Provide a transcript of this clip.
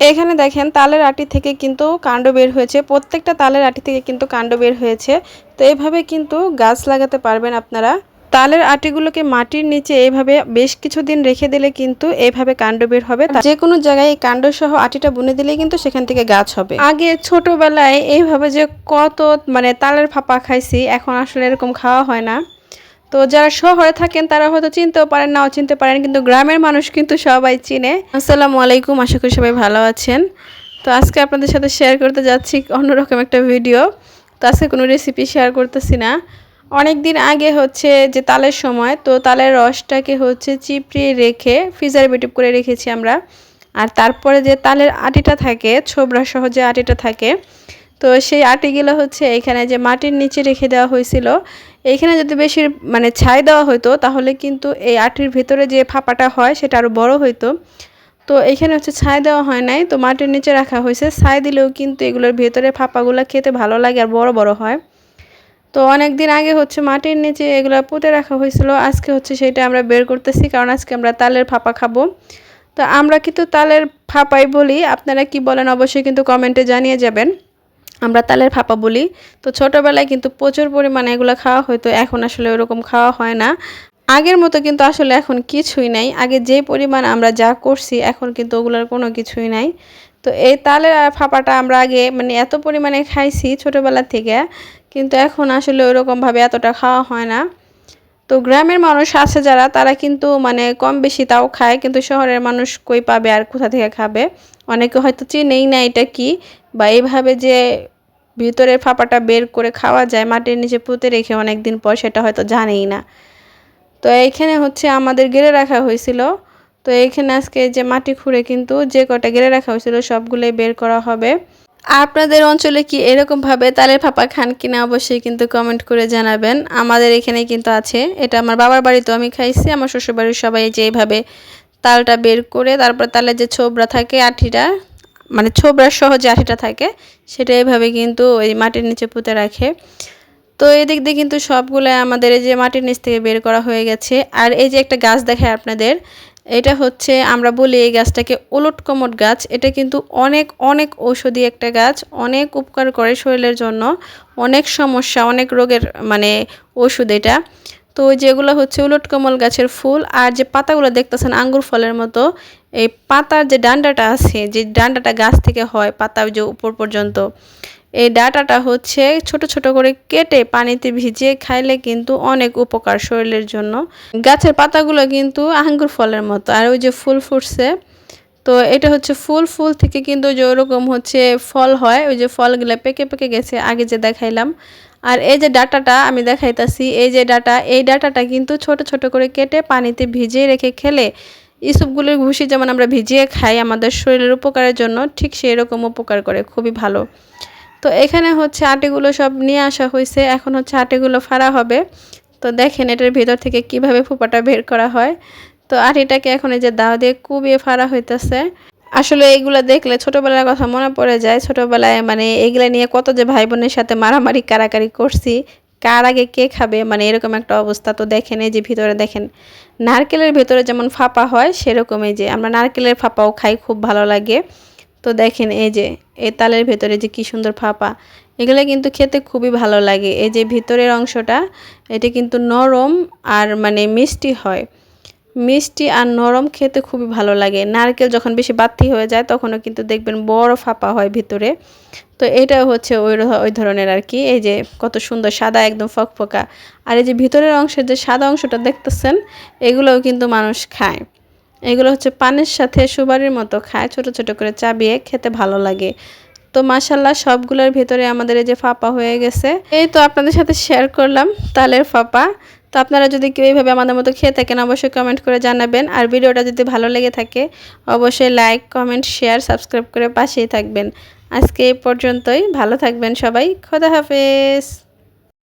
এখানে দেখেন তালের আটি থেকে কিন্তু কাণ্ড বের হয়েছে, প্রত্যেকটা তালের আটি থেকে কিন্তু কাণ্ড বের হয়েছে। তো এইভাবে কিন্তু গাছ লাগাতে পারবেন আপনারা। তালের আটিগুলোকে মাটির নিচে এইভাবে বেশ কিছুদিন রেখে দিলে কিন্তু এইভাবে কাণ্ড বের হবে। যে কোনো জায়গায় এই কাণ্ড সহ আটিটা বুনে দিলেই কিন্তু সেখান থেকে গাছ হবে। আগে ছোটবেলায় এইভাবে যে কত মানে তালের ফাঁপা খাইছি, এখন আসলে এরকম খাওয়া হয় না। তো যারা শহরে থাকেন তারা হয়তো চিনতেও পারেন, নাও চিনতে পারেন, কিন্তু গ্রামের মানুষ কিন্তু সবাই চিনে। আসসালামু আলাইকুম, আশা করি সবাই ভালো আছেন। তো আজকে আপনাদের সাথে শেয়ার করতে যাচ্ছি অন্যরকম একটা ভিডিও। তো আজকে কোনো রেসিপি শেয়ার করতেছি না। অনেক দিন আগে হচ্ছে যে তালের সময়, তো তালের রসটাকে হচ্ছে চিপড়িয়ে রেখে ফ্রিজারে বিটুপ করে রেখেছি আমরা। আর তারপরে যে তালের আটিটা থাকে, ছোবড়া সহ যে আটিটা থাকে, তো সেই আটিগুলো হচ্ছে এখানে যে মাটির নিচে রেখে দেওয়া হয়েছিল। এইখানে যদি বেশি মানে ছাই দেওয়া হতো তাহলে কিন্তু এই আটির ভিতরে যে ফাঁপাটা হয় সেটা আরও বড় হইতো। তো এইখানে হচ্ছে ছাই দেওয়া হয় নাই, তো মাটির নিচে রাখা হয়েছে। ছাই দিলেও কিন্তু এগুলোর ভেতরে ফাঁপাগুলো খেতে ভালো লাগে আর বড় বড় হয়। তো অনেক দিন আগে হচ্ছে মাটির নিচে এগুলো পুঁতে রাখা হয়েছিল। আজকে হচ্ছে সেটা আমরা বের করতেছি, কারণ আজকে আমরা তালের ফাঁপা খাবো। তো আমরা কিন্তু তালের ফাঁপাই বলি, আপনারা কি বলেন অবশ্যই কিন্তু কমেন্টে জানিয়ে যাবেন। আমরা তালের ফাঁপা বলি। তো ছোটোবেলায় কিন্তু প্রচুর পরিমাণে এগুলো খাওয়া হতো, এখন আসলে ওরকম খাওয়া হয় না। আগের মতো কিন্তু আসলে এখন কিছুই নাই। আগে যে পরিমাণ আমরা যা করছি এখন কিন্তু ওগুলোর কোনো কিছুই নাই। তো এই তালের ফাঁপাটা আমরা আগে মানে এত পরিমাণে খাইছি ছোটোবেলা থেকে, কিন্তু এখন আসলে ওরকমভাবে এতটা খাওয়া হয় না। তো গ্রামের মানুষ আছে যারা, তারা কিন্তু মানে কম বেশি তাও খায়, কিন্তু শহরের মানুষ কই পাবে আর কোথা থেকে খাবে। অনেকে হয়তো চিনেই না এটা কি, বা এইভাবে যে ভিতরের ফাঁপাটা বের করে খাওয়া যায় মাটির নিচে পুঁতে রেখে অনেক দিন পর, সেটা হয়তো জানেই না। তো এইখানে হচ্ছে আমাদের গেড়ে রাখা হয়েছিল। তো এইখানে আজকে যে মাটি খুঁড়ে কিন্তু যে কটা গেড়ে রাখা হয়েছিল সবগুলোই বের করা হবে। আপনাদের অঞ্চলে কি এরকমভাবে তালের ফাঁপা খান কিনা অবশ্যই কিন্তু কমেন্ট করে জানাবেন। আমাদের এখানে কিন্তু আছে, এটা আমার বাবার বাড়িতেও আমি খাইছি, আমার শ্বশুরবাড়ির সবাই যে এইভাবে তালটা বের করে তারপর তালের যে ছোবড়া থাকে আঠিটা, মানে ছোবড়ার সহ যে আঠিটা থাকে সেটা এইভাবে কিন্তু ওই মাটির নিচে পুঁতে রাখে। তো এদিক দিয়ে কিন্তু সবগুলো আমাদের এই যে মাটির নিচ থেকে বের করা হয়ে গেছে। আর এই যে একটা গাছ দেখায় আপনাদের, এটা হচ্ছে আমরা বলি এই গাছটাকে উলট কমট গাছ। এটা কিন্তু অনেক অনেক ঔষধি একটা গাছ, অনেক উপকার করে শরীরের জন্য, অনেক সমস্যা অনেক রোগের মানে ওষুধ এটা। তো যেগুলো হচ্ছে উলট কমল গাছের ফুল, আর যে পাতাগুলো দেখতেছেন আঙ্গুর ফলের মতো, এই পাতার যে ডান্ডাটা আছে, যে ডান্ডাটা গাছ থেকে হয় পাতা যে উপর পর্যন্ত, এই ডাঁটাটা হচ্ছে ছোট ছোট করে কেটে পানিতে ভিজিয়ে খাইলে কিন্তু অনেক উপকার শরীরের জন্য। গাছের পাতাগুলো কিন্তু আঙ্গুর ফলের মতো, আর ওই যে ফুল ফুটছে, তো এটা হচ্ছে ফুল থেকে কিন্তু যে ওরকম হচ্ছে ফল হয়, ওই যে ফলগুলো পেকে পেকে গেছে আগে যে দেখাইলাম। আর এই যে ডাঁটাটা আমি দেখাইতাছি, এই যে ডাঁটা, এই ডাঁটাটা কিন্তু ছোট ছোট করে কেটে পানিতে ভিজিয়ে রেখে খেলে, ইসবগুলির ভুসি যেমন আমরা ভিজিয়ে খাই আমাদের শরীরের উপকারের জন্য, ঠিক সেই রকম উপকার করে, খুবই ভালো। তো এখানে হচ্ছে আটিগুলো সব নিয়ে আসা হয়েছে, এখন হচ্ছে আটিগুলো ফাড়া হবে। তো দেখেন এটার ভিতর থেকে কিভাবে ফুপাটা বের করা হয়। তো আটিটাকে এখন এই যে দাও দিয়ে কুবিয়ে ফাড়া হইতেছে। আসলে এইগুলো দেখলে ছোটোবেলার কথা মনে পড়ে যায়। ছোটোবেলায় মানে এইগুলো নিয়ে কত যে ভাই বোনের সাথে মারামারি কারাকারি করছি, কার আগে কে খাবে, মানে এরকম একটা অবস্থা। তো দেখেন এই যে ভিতরে দেখেন নারকেলের ভেতরে যেমন ফাঁপা হয় সেরকম এই যে আমরা নারকেলের ফাঁপাও খাই, খুব ভালো লাগে। তো দেখেন এই যে এই তালের ভেতরে যে কি সুন্দর ফাঁপা, এগুলো কিন্তু খেতে খুবই ভালো লাগে। এই যে ভিতরের অংশটা, এটা কিন্তু নরম আর মানে মিষ্টি হয়, মিষ্টি আর নরম, খেতে খুবই ভালো লাগে। নারকেল যখন বেশি বাতি হয়ে যায় তখনও কিন্তু দেখবেন বড় ফাঁপা হয় ভিতরে। তো এটা হচ্ছে ওই ধরনের আর কি। এই যে কত সুন্দর সাদা একদম ফকফকা, আর এই যে ভিতরের অংশের যে সাদা অংশটা দেখতেছেন, এগুলোও কিন্তু মানুষ খায়। এগুলো হচ্ছে পানের সাথে সুপারির মতো খায়, ছোট ছোট করে চাবিয়ে খেতে ভালো লাগে। তো মাশাল্লাহ সবগুলোর ভিতরে আমাদের এই যে ফাঁপা হয়ে গেছে। এই তো আপনাদের সাথে শেয়ার করলাম তালের ফাঁপা। তো আপনারা যদি কেউ এইভাবে আমাদের মতো খেয়ে থাকেন অবশ্যই কমেন্ট করে জানাবেন। আর ভিডিওটা যদি ভালো লেগে থাকে অবশ্যই লাইক, কমেন্ট, শেয়ার, সাবস্ক্রাইব করে পাশেই থাকবেন। আজকে এই পর্যন্তই, ভালো থাকবেন সবাই, খোদা হাফেজ।